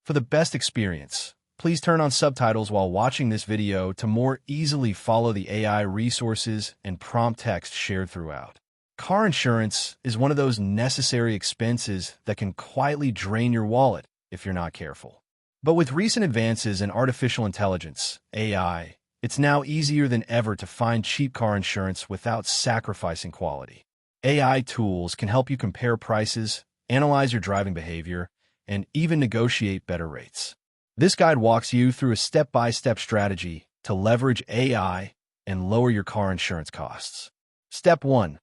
For the best experience, please turn on subtitles while watching this video to more easily follow the AI resources and prompt text shared throughout. Car insurance is one of those necessary expenses that can quietly drain your wallet if you're not careful. But with recent advances in artificial intelligence, AI, it's now easier than ever to find cheap car insurance without sacrificing quality. AI tools can help you compare prices, analyze your driving behavior, and even negotiate better rates. This guide walks you through a step-by-step strategy to leverage AI and lower your car insurance costs. Step 1.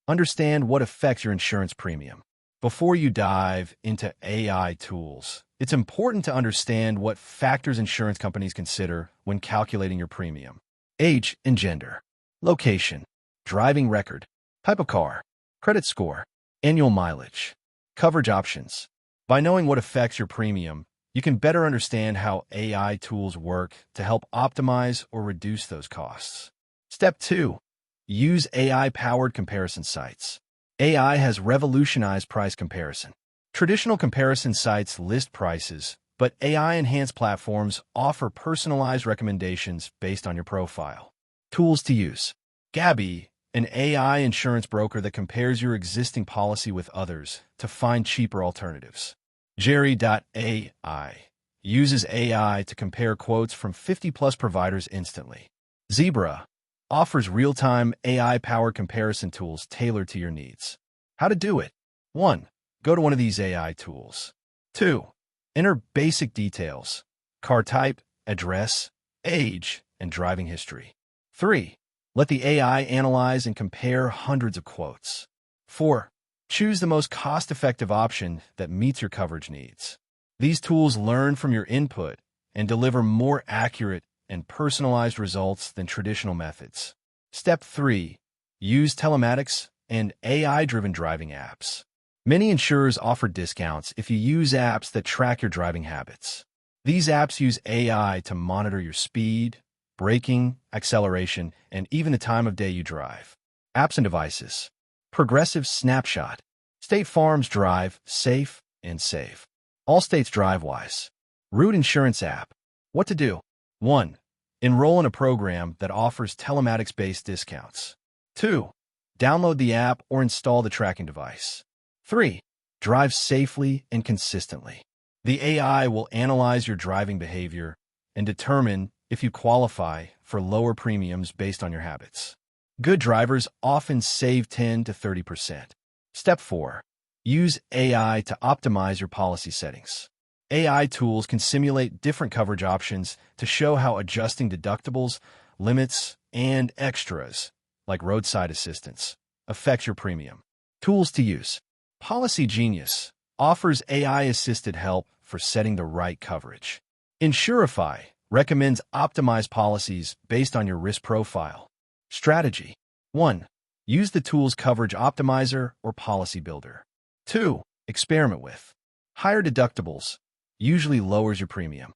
Understand what affects your insurance premium. Before you dive into AI tools, it's important to understand what factors insurance companies consider when calculating your premium. Age and gender, location, driving record, type of car, credit score, annual mileage, coverage options. By knowing what affects your premium, you can better understand how AI tools work to help optimize or reduce those costs. Step 2. Use AI-powered comparison sites. AI has revolutionized price comparison. Traditional comparison sites list prices, but AI-enhanced platforms offer personalized recommendations based on your profile. Tools to use. Gabi, an AI insurance broker that compares your existing policy with others to find cheaper alternatives. Jerry.ai uses AI to compare quotes from 50-plus providers instantly. Zebra offers real-time AI-powered comparison tools tailored to your needs. How to do it? 1. Go to one of these AI tools. 2. Enter basic details: car type, address, age, and driving history. 3. Let the AI analyze and compare hundreds of quotes. 4. Choose the most cost-effective option that meets your coverage needs. These tools learn from your input and deliver more accurate and personalized results than traditional methods. Step 3. Use telematics and AI-driven driving apps. Many insurers offer discounts if you use apps that track your driving habits. These apps use AI to monitor your speed, braking, acceleration, and even the time of day you drive. Apps and devices. Progressive Snapshot. State Farm's Drive, Safe and Save. Allstate's DriveWise. Root Insurance app. What to do? 1. Enroll in a program that offers telematics-based discounts. 2. Download the app or install the tracking device. 3. Drive safely and consistently. The AI will analyze your driving behavior and determine if you qualify for lower premiums based on your habits. Good drivers often save 10 to 30%. Step 4. Use AI to optimize your policy settings. AI tools can simulate different coverage options to show how adjusting deductibles, limits, and extras, like roadside assistance, affects your premium. Tools to use. Policy Genius offers AI-assisted help for setting the right coverage. Insurify recommends optimized policies based on your risk profile. Strategy. 1. Use the tool's Coverage Optimizer or Policy Builder. 2. Experiment with. Higher deductibles usually lowers your premium.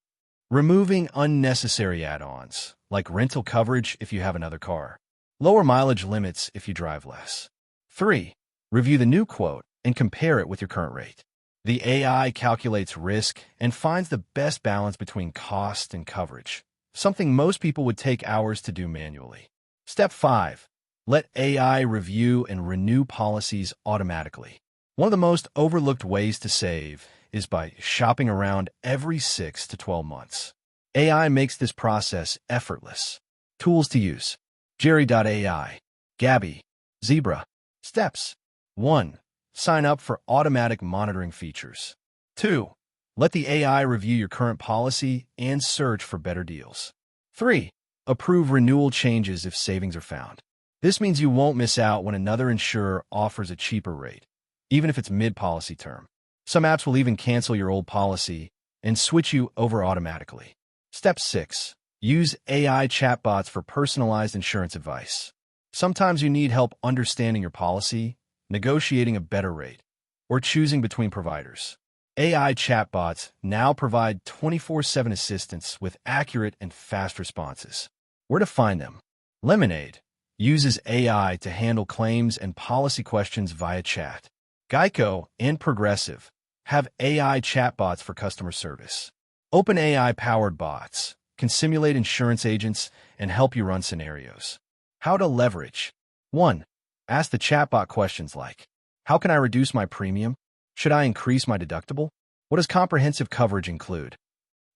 Removing unnecessary add-ons, like rental coverage if you have another car. Lower mileage limits if you drive less. 3. Review the new quote and compare it with your current rate. The AI calculates risk and finds the best balance between cost and coverage, something most people would take hours to do manually. Step 5. Let AI review and renew policies automatically. One of the most overlooked ways to save is by shopping around every 6 to 12 months. AI makes this process effortless. Tools to use. Jerry.ai, Gabi, Zebra. Steps. 1. Sign up for automatic monitoring features. 2. Let the AI review your current policy and search for better deals. 3. Approve renewal changes if savings are found. This means you won't miss out when another insurer offers a cheaper rate, even if it's mid-policy term. Some apps will even cancel your old policy and switch you over automatically. Step 6. Use AI chatbots for personalized insurance advice. Sometimes you need help understanding your policy, negotiating a better rate, or choosing between providers. AI chatbots now provide 24/7 assistance with accurate and fast responses. Where to find them? Lemonade uses AI to handle claims and policy questions via chat. Geico and Progressive have AI chatbots for customer service. OpenAI-powered bots can simulate insurance agents and help you run scenarios. How to leverage. 1. Ask the chatbot questions like, how can I reduce my premium? Should I increase my deductible? What does comprehensive coverage include?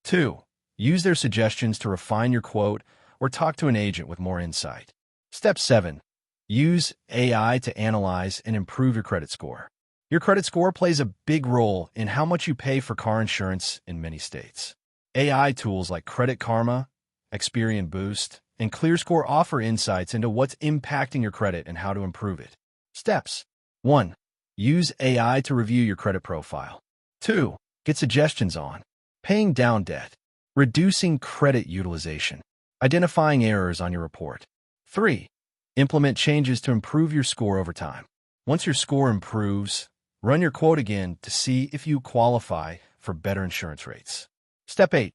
2. Use their suggestions to refine your quote or talk to an agent with more insight. Step 7. Use AI to analyze and improve your credit score. Your credit score plays a big role in how much you pay for car insurance in many states. AI tools like Credit Karma, Experian Boost, and ClearScore offer insights into what's impacting your credit and how to improve it. Steps. 1. Use AI to review your credit profile. 2. Get suggestions on paying down debt, reducing credit utilization, identifying errors on your report. 3. Implement changes to improve your score over time. Once your score improves, run your quote again to see if you qualify for better insurance rates. Step 8.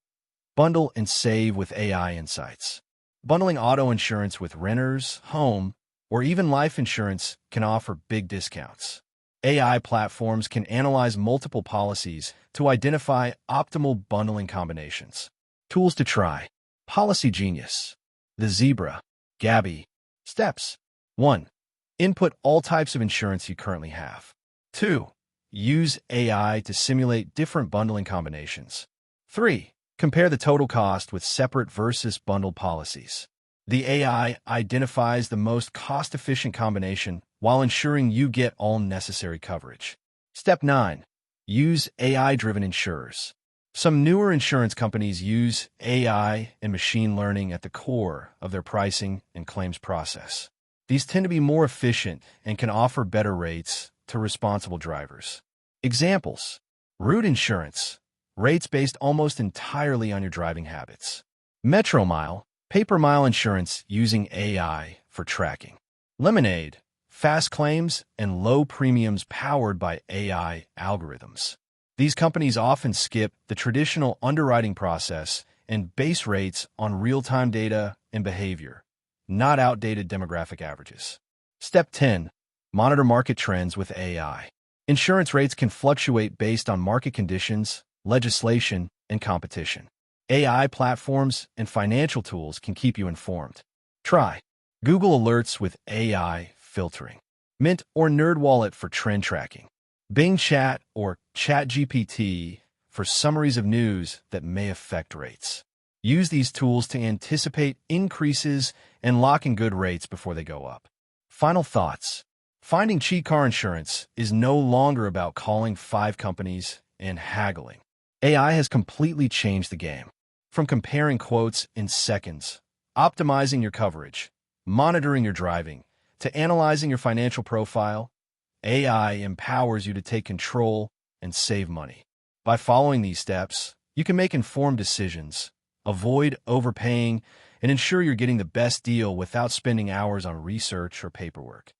Bundle and save with AI insights. Bundling auto insurance with renters, home, or even life insurance can offer big discounts. AI platforms can analyze multiple policies to identify optimal bundling combinations. Tools to try. Policy Genius, The Zebra, Gabby. Steps. 1. Input all types of insurance you currently have. 2. Use AI to simulate different bundling combinations. 3. Compare the total cost with separate versus bundled policies. The AI identifies the most cost-efficient combination while ensuring you get all necessary coverage. Step 9. Use AI-driven insurers. Some newer insurance companies use AI and machine learning at the core of their pricing and claims process. These tend to be more efficient and can offer better rates to responsible drivers. Examples. Root Insurance. Rates based almost entirely on your driving habits. Metromile. Pay-per-mile insurance using AI for tracking. Lemonade. Fast claims and low premiums powered by AI algorithms. These companies often skip the traditional underwriting process and base rates on real-time data and behavior, not outdated demographic averages. Step 10. Monitor market trends with AI. Insurance rates can fluctuate based on market conditions, legislation, and competition. AI platforms and financial tools can keep you informed. Try Google Alerts with AI filtering, Mint or NerdWallet for trend tracking, Bing Chat or ChatGPT for summaries of news that may affect rates. Use these tools to anticipate increases and lock in good rates before they go up. Final thoughts. Finding cheap car insurance is no longer about calling 5 companies and haggling. AI has completely changed the game. From comparing quotes in seconds, optimizing your coverage, monitoring your driving, to analyzing your financial profile, AI empowers you to take control and save money. By following these steps, you can make informed decisions, avoid overpaying, and ensure you're getting the best deal without spending hours on research or paperwork.